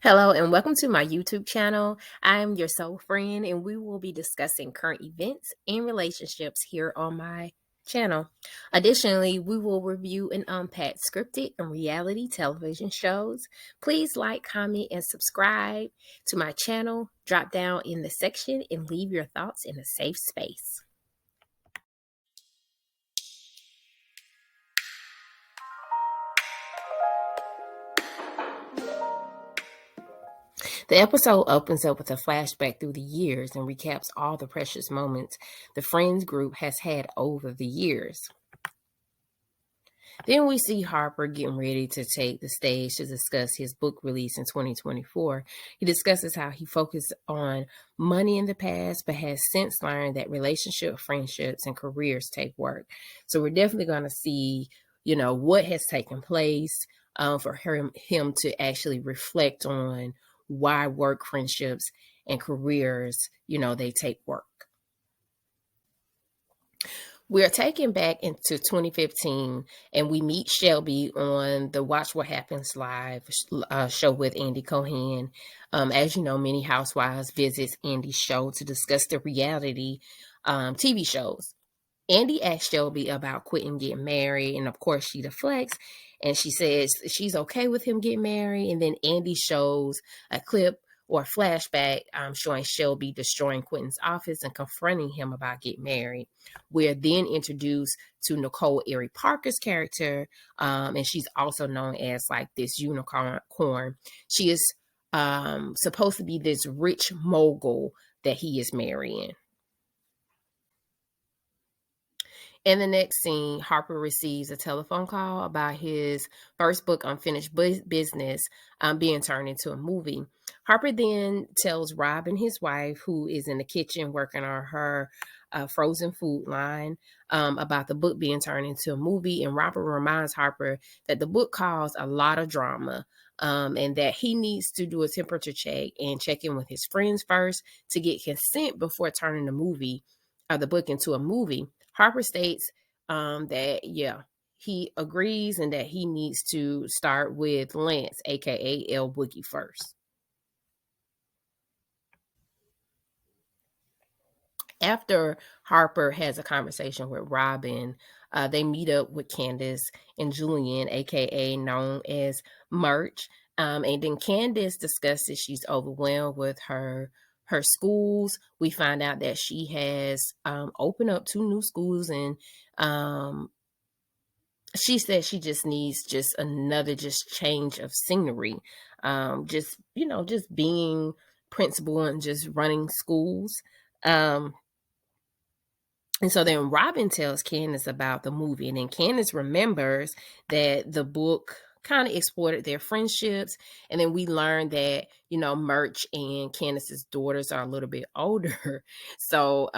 Hello and welcome to my YouTube channel. I am your soul friend and we will be discussing current events and relationships here on my channel. Additionally, we will review and unpack scripted and reality television shows. Please like, comment, and subscribe to my channel. Drop down in the section and leave your thoughts in a safe space. The episode opens up with a flashback through the years and recaps all the precious moments the Friends group has had over the years. Then we see Harper getting ready to take the stage to discuss his book release in 2024. He discusses how he focused on money in the past, but has since learned that relationship, friendships, and careers take work. So we're definitely going to see, what has taken place for him to actually reflect on why work, friendships, and careers, they take work. We're taken back into 2015 and we meet Shelby on the Watch What Happens Live show with Andy Cohen. As you know, many housewives visits Andy's show to discuss the reality TV shows. Andy asks Shelby about quitting getting married, and of course she deflects and she says she's okay with him getting married. And then Andy shows a clip or a flashback showing Shelby destroying Quentin's office and confronting him about getting married. We're then introduced to Nicole Erie Parker's character, and she's also known as like this unicorn. She is supposed to be this rich mogul that he is marrying. In the next scene, Harper receives a telephone call about his first book, Unfinished Business, being turned into a movie. Harper then tells Robin, his wife, who is in the kitchen working on her frozen food line, about the book being turned into a movie. And Robert reminds Harper that the book caused a lot of drama, and that he needs to do a temperature check and check in with his friends first to get consent before turning the book into a movie. Harper states that, he agrees and that he needs to start with Lance, aka L Boogie, first. After Harper has a conversation with Robin, they meet up with Candace and Julian, aka known as Murch. And then Candace discusses she's overwhelmed with her schools. We find out that she has opened up 2 new schools, and she said she just needs just another change of scenery. Just being principal and just running schools. And so then Robin tells Candace about the movie, and then Candace remembers that the book kind of exploited their friendships. And then we learned that, Murch and Candace's daughters are a little bit older. So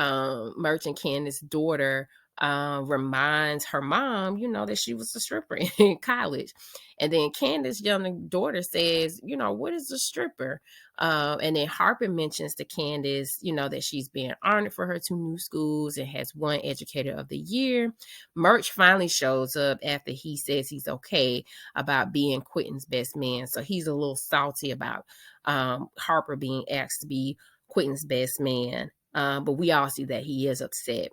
Murch and Candace's daughter reminds her mom, that she was a stripper in college. And then Candace's young daughter says, what is a stripper? And then Harper mentions to Candace, that she's being honored for her 2 new schools and has won Educator of the Year. Murch finally shows up after he says he's okay about being Quentin's best man. So he's a little salty about Harper being asked to be Quentin's best man. But we all see that he is upset.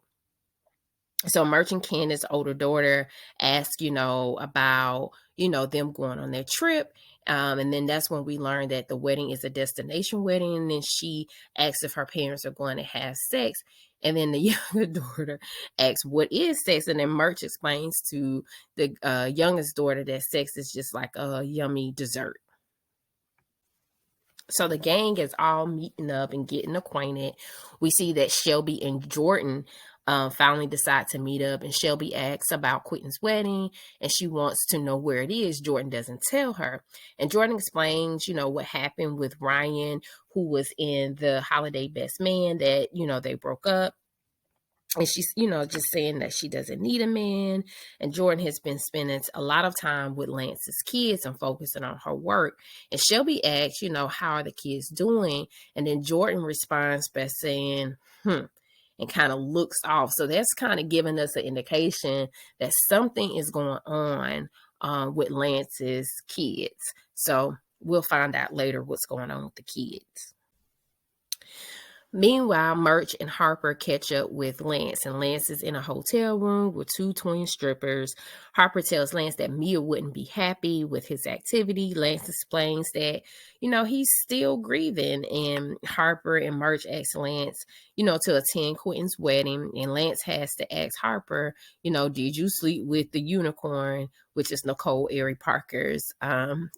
So Murch and Candace's older daughter asked, about, them going on their trip. And then that's when we learned that the wedding is a destination wedding. And then she asks if her parents are going to have sex. And then the younger daughter asks, what is sex? And then Murch explains to the youngest daughter that sex is just like a yummy dessert. So the gang is all meeting up and getting acquainted. We see that Shelby and Jordan finally decide to meet up, and Shelby asks about Quentin's wedding and she wants to know where it is. Jordan doesn't tell her, and Jordan explains what happened with Ryan, who was in the Holiday Best Man, that they broke up. And she's, just saying that she doesn't need a man. And Jordan has been spending a lot of time with Lance's kids and focusing on her work. And Shelby asks, how are the kids doing? And then Jordan responds by saying, and kind of looks off. So that's kind of giving us an indication that something is going on with Lance's kids. So we'll find out later what's going on with the kids. Meanwhile, Murch and Harper catch up with Lance, and Lance is in a hotel room with two twin strippers. Harper tells Lance that Mia wouldn't be happy with his activity. Lance explains that, he's still grieving, and Harper and Murch ask Lance, to attend Quentin's wedding, and Lance has to ask Harper, did you sleep with the unicorn, which is Nicole Ari Parker's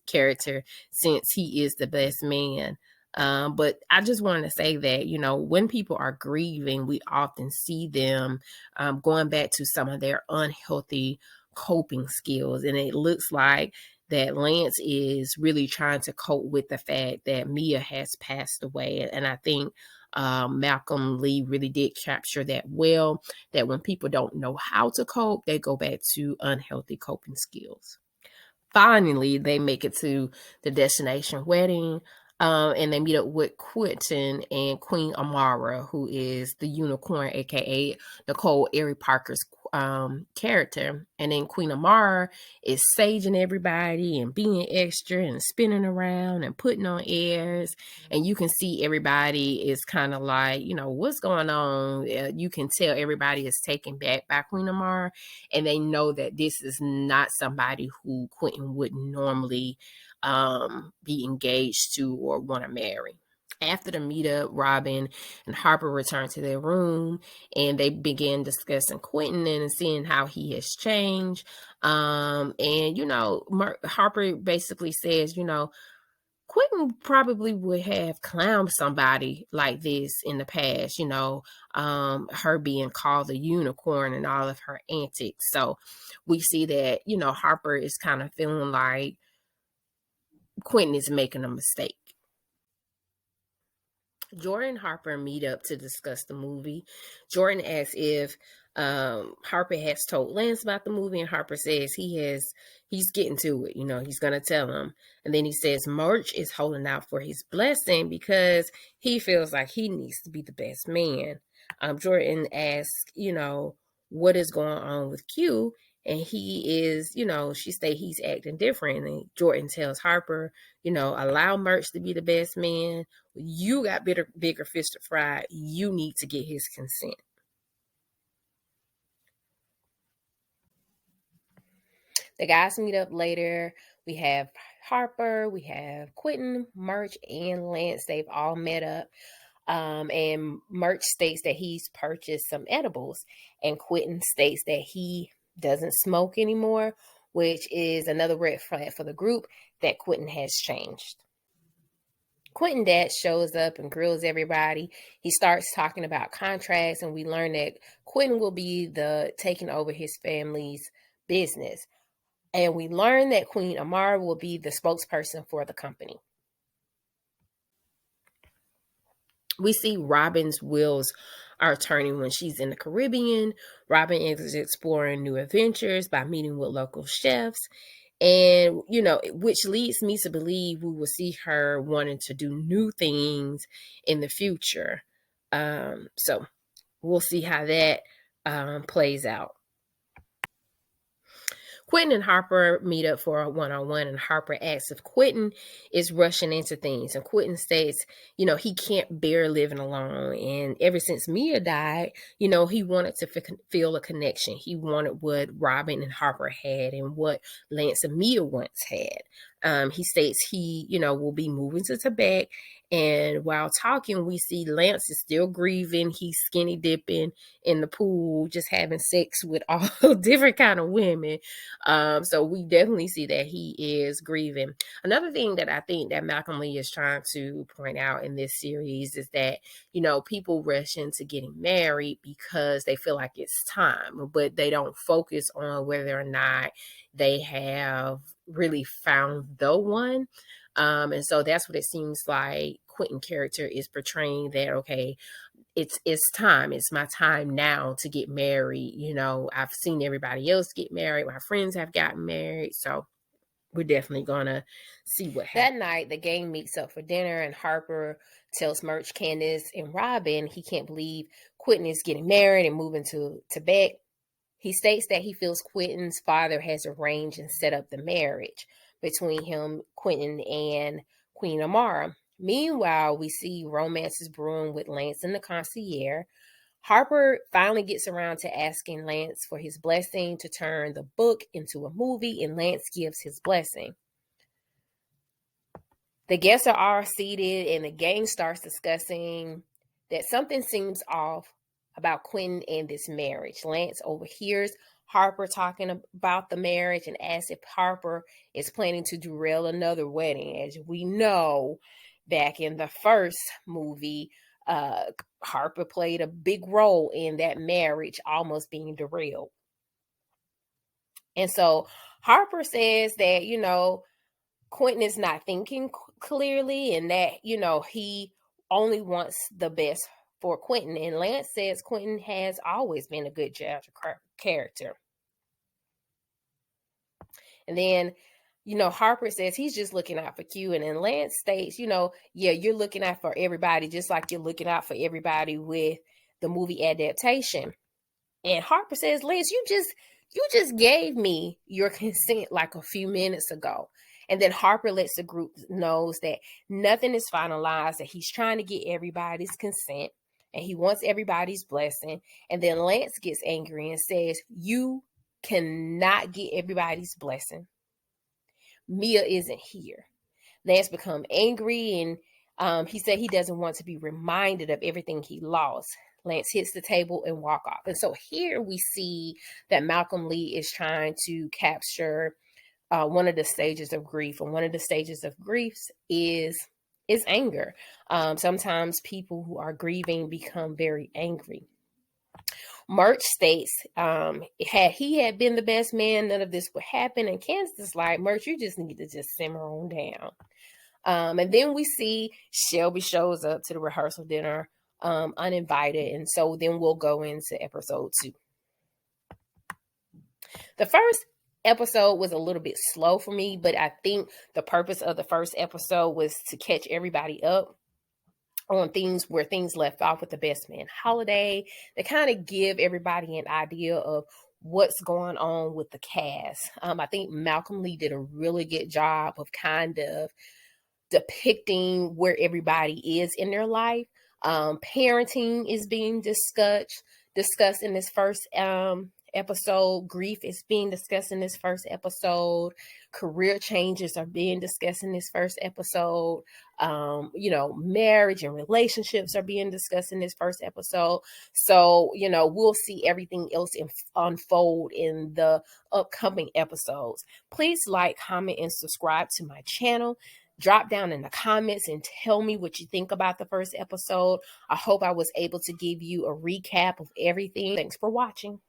character, since he is the best man. But I just wanted to say that, when people are grieving, we often see them going back to some of their unhealthy coping skills. And it looks like that Lance is really trying to cope with the fact that Mia has passed away. And I think Malcolm Lee really did capture that well, that when people don't know how to cope, they go back to unhealthy coping skills. Finally, they make it to the destination wedding. And they meet up with Quentin and Queen Amara, who is the unicorn, aka Nicole Ari Parker's character. And then Queen Amara is saging everybody and being extra and spinning around and putting on airs. And you can see everybody is kind of like, what's going on? You can tell everybody is taken back by Queen Amara, and they know that this is not somebody who Quentin would normally be engaged to or want to marry. After the meetup, Robin and Harper return to their room, and they begin discussing Quentin and seeing how he has changed. Harper basically says, Quentin probably would have clowned somebody like this in the past, her being called the unicorn and all of her antics. So we see that, Harper is kind of feeling like Quentin is making a mistake. Jordan and Harper meet up to discuss the movie. Jordan asks if Harper has told Lance about the movie, and Harper says he's getting to it. He's going to tell him. And then he says Murch is holding out for his blessing because he feels like he needs to be the best man. Jordan asks, what is going on with Q? And he is, she say he's acting different. And Jordan tells Harper, allow Murch to be the best man. You got bigger fish to fry. You need to get his consent. The guys meet up later. We have Harper, we have Quentin, Murch, and Lance. They've all met up. And Murch states that he's purchased some edibles, and Quentin states that he doesn't smoke anymore, which is another red flag for the group that Quentin has changed. Quentin dad shows up and grills everybody. He starts talking about contracts, and we learn that Quentin will be taking over his family's business. And we learn that Queen Amara will be the spokesperson for the company. We see Robin's wheels are turning when she's in the Caribbean. Robin is exploring new adventures by meeting with local chefs. And, which leads me to believe we will see her wanting to do new things in the future. So we'll see how that plays out. Quentin and Harper meet up for a one-on-one, and Harper asks if Quentin is rushing into things. And Quentin states, he can't bear living alone. And ever since Mia died, he wanted to feel a connection. He wanted what Robin and Harper had and what Lance and Mia once had. He states he, will be moving to Tibet. And while talking, we see Lance is still grieving. He's skinny dipping in the pool, just having sex with all different kind of women. So we definitely see that he is grieving. Another thing that I think that Malcolm Lee is trying to point out in this series is that, people rush into getting married because they feel like it's time, but they don't focus on whether or not they have really found the one. And so that's what it seems like Quentin character is portraying, that, okay, it's time. It's my time now to get married. I've seen everybody else get married. My friends have gotten married. So we're definitely going to see what happens. That night, the gang meets up for dinner, and Harper tells Murch, Candace, and Robin he can't believe Quentin is getting married and moving to Tibet. He states that he feels Quentin's father has arranged and set up the marriage. between him, Quentin, and Queen Amara. Meanwhile, we see romances brewing with Lance and the concierge. Harper finally gets around to asking Lance for his blessing to turn the book into a movie, and Lance gives his blessing. The guests are all seated, and the gang starts discussing that something seems off about Quentin and this marriage. Lance overhears Harper talking about the marriage and asks if Harper is planning to derail another wedding. As we know, back in the first movie, Harper played a big role in that marriage almost being derailed. And so Harper says that, Quentin is not thinking clearly and that, he only wants the best for Quentin. And Lance says Quentin has always been a good judge of character. And then, Harper says he's just looking out for Q. And then Lance states, yeah, you're looking out for everybody, just like you're looking out for everybody with the movie adaptation. And Harper says, Lance, you just gave me your consent like a few minutes ago. And then Harper lets the group knows that nothing is finalized, that he's trying to get everybody's consent and he wants everybody's blessing. And then Lance gets angry and says, you cannot get everybody's blessing. Mia isn't here. Lance become angry and he said he doesn't want to be reminded of everything he lost. Lance hits the table and walk off. And so here we see that Malcolm Lee is trying to capture one of the stages of grief. And one of the stages of grief is anger. Sometimes people who are grieving become very angry. Murch states, had he had been the best man, none of this would happen. And Candace is like, Murch, you just need to just simmer on down. And then we see Shelby shows up to the rehearsal dinner uninvited. And so then we'll go into episode 2. The first episode was a little bit slow for me, but I think the purpose of the first episode was to catch everybody up on things where things left off with the Best Man holiday. They kind of give everybody an idea of what's going on with the cast. I think Malcolm Lee did a really good job of kind of depicting where everybody is in their life. Parenting is being discussed in this first episode. Grief is being discussed in this first episode. Career changes are being discussed in this first episode. Marriage and relationships are being discussed in this first episode. So, we'll see everything else unfold in the upcoming episodes. Please like, comment, and subscribe to my channel. Drop down in the comments and tell me what you think about the first episode. I hope I was able to give you a recap of everything. Thanks for watching.